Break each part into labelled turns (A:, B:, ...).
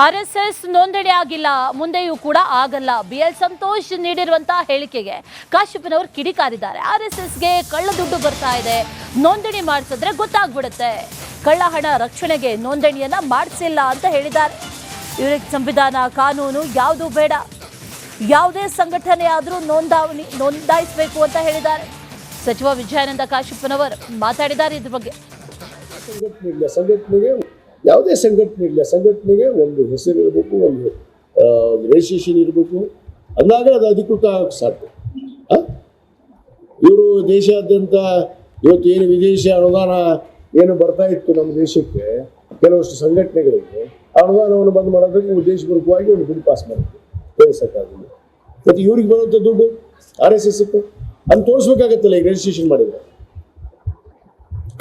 A: RSS ನೋಂದಣಿ ಆಗಿಲ್ಲ, ಮುಂದೆಯೂ ಕೂಡ ಆಗಲ್ಲ. ಬಿಎಲ್ ಸಂತೋಷ್ ನೀಡಿರುವಂತಹ ಹೇಳಿಕೆಗೆ ಕಾಶ್ಯಪ್ನವರು ಕಿಡಿಕಾರಿದ್ದಾರೆ. ಆರ್ಎಸ್ಎಸ್ಗೆ ಕಳ್ಳ ದುಡ್ಡು ಬರ್ತಾ ಇದೆ, ನೋಂದಣಿ ಮಾಡಿಸಿದ್ರೆ ಗೊತ್ತಾಗ್ಬಿಡುತ್ತೆ. ಕಳ್ಳ ಹಣ ರಕ್ಷಣೆಗೆ ನೋಂದಣಿಯನ್ನ ಮಾಡಿಸಿಲ್ಲ ಅಂತ ಹೇಳಿದ್ದಾರೆ. ಇವರಿಗೆ ಸಂವಿಧಾನ ಕಾನೂನು ಯಾವುದು ಬೇಡ, ಯಾವುದೇ ಸಂಘಟನೆ ಆದರೂ ನೋಂದಾಯಿಸಬೇಕು ಅಂತ ಹೇಳಿದ್ದಾರೆ. ಸಚಿವ ವಿಜಯಾನಂದ ಕಾಶ್ಯಪ್ನವರು ಮಾತಾಡಿದ್ದಾರೆ ಇದ್ರ ಬಗ್ಗೆ.
B: ಸಂಘಟನೆಗೆ ಯಾವುದೇ ಸಂಘಟನೆ ಇಲ್ಲ, ಸಂಘಟನೆಗೆ ಒಂದು ಹೆಸರು ಇರಬೇಕು, ಒಂದು ರಿಜಿಸ್ಟ್ರೇಷನ್ ಇರಬೇಕು, ಅಂದಾಗ ಅದು ಅಧಿಕೃತ ಆಗಕ್ಕೆ ಸಾಧ್ಯ. ಇವರು ದೇಶಾದ್ಯಂತ ಇವತ್ತು ಏನು ವಿದೇಶಿ ಅನುದಾನ ಏನು ಬರ್ತಾ ಇತ್ತು ನಮ್ಮ ದೇಶಕ್ಕೆ, ಕೆಲವಷ್ಟು ಸಂಘಟನೆಗಳಿಗೆ ಅನುದಾನವನ್ನು ಬಂದ್ ಮಾಡೋದಕ್ಕೆ ಉದ್ದೇಶಪೂರ್ವಕವಾಗಿ ಒಂದು ಬಿಲ್ ಪಾಸ್ ಮಾಡುತ್ತೆ ಕೇಳಿಸಕ್ಕಾಗಲ್ಲ. ಮತ್ತು ಇವ್ರಿಗೆ ಬರುವಂಥ ದುಡ್ಡು RSSಕ್ಕೆ ಅದು ತೋರಿಸ್ಬೇಕಾಗತ್ತಲ್ಲ. ಈಗ ರಿಜಿಸ್ಟ್ರೇಷನ್ ಮಾಡಿದ್ರೆ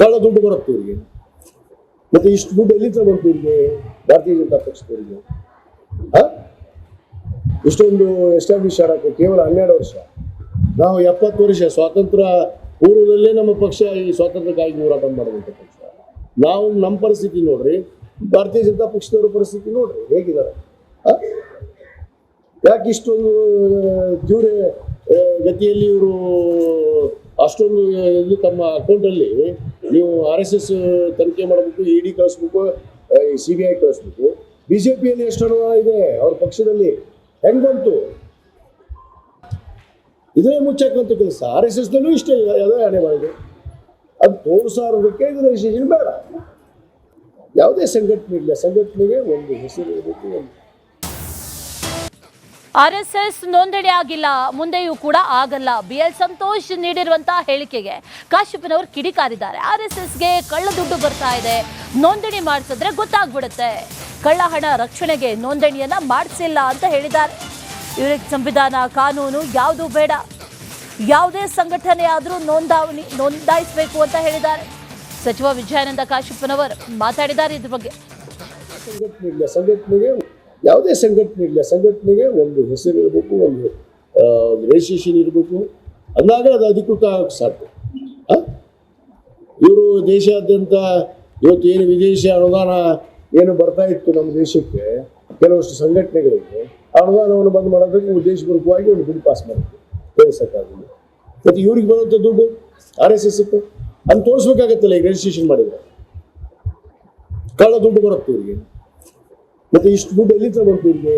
B: ಕಳ್ಳ ದುಡ್ಡು ಬರುತ್ತೆ ಇವರಿಗೆ. ಮತ್ತೆ ಇಷ್ಟು ದುಡ್ಡು ಎಲ್ಲಿಂದ ಬಂತು ಇವರಿಗೆ? ಭಾರತೀಯ ಜನತಾ ಪಕ್ಷದವರಿಗೆ ಇಷ್ಟೊಂದು ಎಸ್ಟಾಬ್ಲಿಷ್ ಆಗಕ್ಕೆ ಕೇವಲ 12 ವರ್ಷ. ನಾವು 70 ವರ್ಷ ಸ್ವಾತಂತ್ರ್ಯ ಪೂರ್ವದಲ್ಲೇ ನಮ್ಮ ಪಕ್ಷ ಈ ಸ್ವಾತಂತ್ರ್ಯಕ್ಕಾಗಿ ಹೋರಾಟ ಮಾಡುವಂಥ ಪಕ್ಷ. ನಾವು ನಮ್ಮ ಪರಿಸ್ಥಿತಿ ನೋಡ್ರಿ, ಭಾರತೀಯ ಜನತಾ ಪಕ್ಷದವರ ಪರಿಸ್ಥಿತಿ ನೋಡ್ರಿ ಹೇಗಿದ್ದಾರೆ. ಯಾಕೆ ಇಷ್ಟೊಂದು ಜೂರೆ ಗತಿಯಲ್ಲಿ ಇವರು ಅಷ್ಟೊಂದು ಇದು ತಮ್ಮ ಅಕೌಂಟಲ್ಲಿ ನೀವು RSS ತನಿಖೆ ಮಾಡಬೇಕು, ED ಕಳಿಸ್ಬೇಕು, CBI ಕಳಿಸ್ಬೇಕು. BJPಯಲ್ಲಿ ಎಷ್ಟು ಅನುದಾನ ಇದೆ ಅವ್ರ ಪಕ್ಷದಲ್ಲಿ, ಹೆಂಗ್ ಬಂತು? ಇದೇ ಮುಚ್ಚಾಕಂತ ಕೆಲಸ. RSSದಲ್ಲೂ ಇಷ್ಟೇ ಯಾವುದೇ ಹಣೆ ಮಾಡಿದೆ, ಅದು ತೋರಿಸೋದಕ್ಕೆ ಇದು ರಿಜಿಸ್ಟ್ರೇಷನ್ ಬೇಡ. ಯಾವುದೇ ಸಂಘಟನೆ ಇಲ್ಲ, ಸಂಘಟನೆಗೆ ಒಂದು ಹೆಸರು ಇರಬೇಕು, ಒಂದು
A: ಆರ್ಎಸ್ಎಸ್ ನೋಂದಣಿ ಆಗಿಲ್ಲ, ಮುಂದೆಯೂ ಕೂಡ ಆಗಲ್ಲ. ಬಿಎಲ್ ಸಂತೋಷ್ ನೀಡಿರುವಂತಹ ಹೇಳಿಕೆಗೆ ಕಾಶ್ಯಪ್ನವರು ಕಿಡಿಕಾರಿದ್ದಾರೆ. ಆರ್ಎಸ್ಎಸ್ಗೆ ಕಳ್ಳ ದುಡ್ಡು ಬರ್ತಾ ಇದೆ, ನೋಂದಣಿ ಮಾಡಿಸಿದ್ರೆ ಗೊತ್ತಾಗ್ಬಿಡುತ್ತೆ. ಕಳ್ಳ ಹಣ ರಕ್ಷಣೆಗೆ ನೋಂದಣಿಯನ್ನ ಮಾಡಿಸಿಲ್ಲ ಅಂತ ಹೇಳಿದ್ದಾರೆ. ಇವರಿಗೆ ಸಂವಿಧಾನ ಕಾನೂನು ಯಾವುದು ಬೇಡ, ಯಾವುದೇ ಸಂಘಟನೆ ಆದರೂ ನೋಂದಾಯಿಸಬೇಕು ಅಂತ ಹೇಳಿದ್ದಾರೆ. ಸಚಿವ ವಿಜಯಾನಂದ ಕಾಶ್ಯಪ್ನವರು ಮಾತಾಡಿದ್ದಾರೆ ಇದ್ರ ಬಗ್ಗೆ.
B: ಸಂಘಟನೆ ಇಲ್ಲ, ಸಂಘಟನೆಗೆ ಯಾವುದೇ ಸಂಘಟನೆ ಇಲ್ಲ, ಸಂಘಟನೆಗೆ ಒಂದು ಹೆಸರು ಇರಬೇಕು, ಒಂದು ರಿಜಿಸ್ಟ್ರೇಷನ್ ಇರಬೇಕು, ಅಂದಾಗ ಅದು ಅಧಿಕೃತ ಆಗಕ್ಕೆ ಸಾಧ್ಯ. ಇವರು ದೇಶಾದ್ಯಂತ ಇವತ್ತು ಏನು ವಿದೇಶಿ ಅನುದಾನ ಏನು ಬರ್ತಾ ಇತ್ತು ನಮ್ಮ ದೇಶಕ್ಕೆ, ಕೆಲವಷ್ಟು ಸಂಘಟನೆಗಳಿಗೆ ಅನುದಾನವನ್ನು ಬಂದ್ ಮಾಡೋದಕ್ಕೆ ಉದ್ದೇಶಪೂರ್ವಕವಾಗಿ ಒಂದು ಬಿಲ್ ಪಾಸ್ ಮಾಡುತ್ತೆ ಕೇಳಿಸಕ್ಕಾಗಲ್ಲ. ಮತ್ತು ಇವ್ರಿಗೆ ಬರುವಂಥ ದುಡ್ಡು RSSಕ್ಕೆ ಅದು ತೋರಿಸ್ಬೇಕಾಗತ್ತಲ್ಲ. ಈಗ ರಿಜಿಸ್ಟ್ರೇಷನ್ ಮಾಡಿದ್ರೆ ಕಳ್ಳ ದುಡ್ಡು ಬರುತ್ತೆ ಇವರಿಗೆ. ಮತ್ತೆ ಇಷ್ಟು ದುಡ್ಡು ಎಲ್ಲಿಂದ ಬಂತು ಇವರಿಗೆ?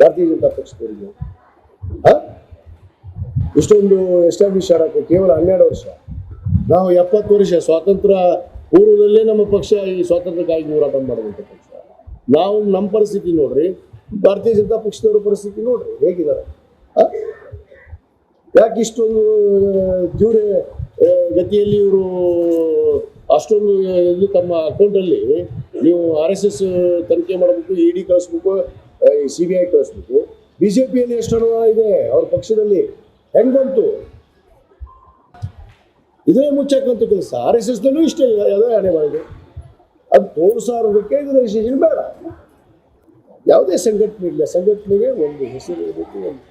B: ಭಾರತೀಯ ಜನತಾ ಪಕ್ಷದವರಿಗೆ ಇಷ್ಟೊಂದು ಎಸ್ಟಾಬ್ಲಿಷ್ ಆಗಕ್ಕೆ ಕೇವಲ 12 ವರ್ಷ. ನಾವು 70 ವರ್ಷ ಸ್ವಾತಂತ್ರ್ಯ ಪೂರ್ವದಲ್ಲೇ ನಮ್ಮ ಪಕ್ಷ ಈ ಸ್ವಾತಂತ್ರ್ಯಕ್ಕಾಗಿ ಹೋರಾಟ ಮಾಡುವಂಥ ಪಕ್ಷ. ನಾವು ನಮ್ಮ ಪರಿಸ್ಥಿತಿ ನೋಡ್ರಿ, ಭಾರತೀಯ ಜನತಾ ಪಕ್ಷದವರ ಪರಿಸ್ಥಿತಿ ನೋಡ್ರಿ ಹೇಗಿದ್ದಾರೆ. ಯಾಕೆ ಇಷ್ಟೊಂದು ಜೂರೆ ಗತಿಯಲ್ಲಿ ಇವರು ಅಷ್ಟೊಂದು ಇದು ತಮ್ಮ ಅಕೌಂಟಲ್ಲಿ ನೀವು RSS ತನಿಖೆ ಮಾಡಬೇಕು, ED ಕಳಿಸ್ಬೇಕು, CBI ಕಳಿಸ್ಬೇಕು. BJPಯಲ್ಲಿ ಎಷ್ಟು ಅನುದಾನ ಇದೆ ಅವ್ರ ಪಕ್ಷದಲ್ಲಿ, ಹೆಂಗ್ ಬಂತು? ಇದೇ ಮುಚ್ಚಾಕಂತ ಕೆಲಸ. RSSದಲ್ಲೂ ಇಷ್ಟೇ ಯಾವುದೇ ಹಣೆ ಮಾಡಿದೆ, ಅದು ತೋರಿಸೋದಕ್ಕೆ ಇದು ರಿಜಿಸ್ಟ್ರೇಷನ್ ಬೇಡ. ಯಾವುದೇ ಸಂಘಟನೆ ಇಲ್ಲ, ಸಂಘಟನೆಗೆ ಒಂದು ಹೆಸರು ಇರಬೇಕು, ಒಂದು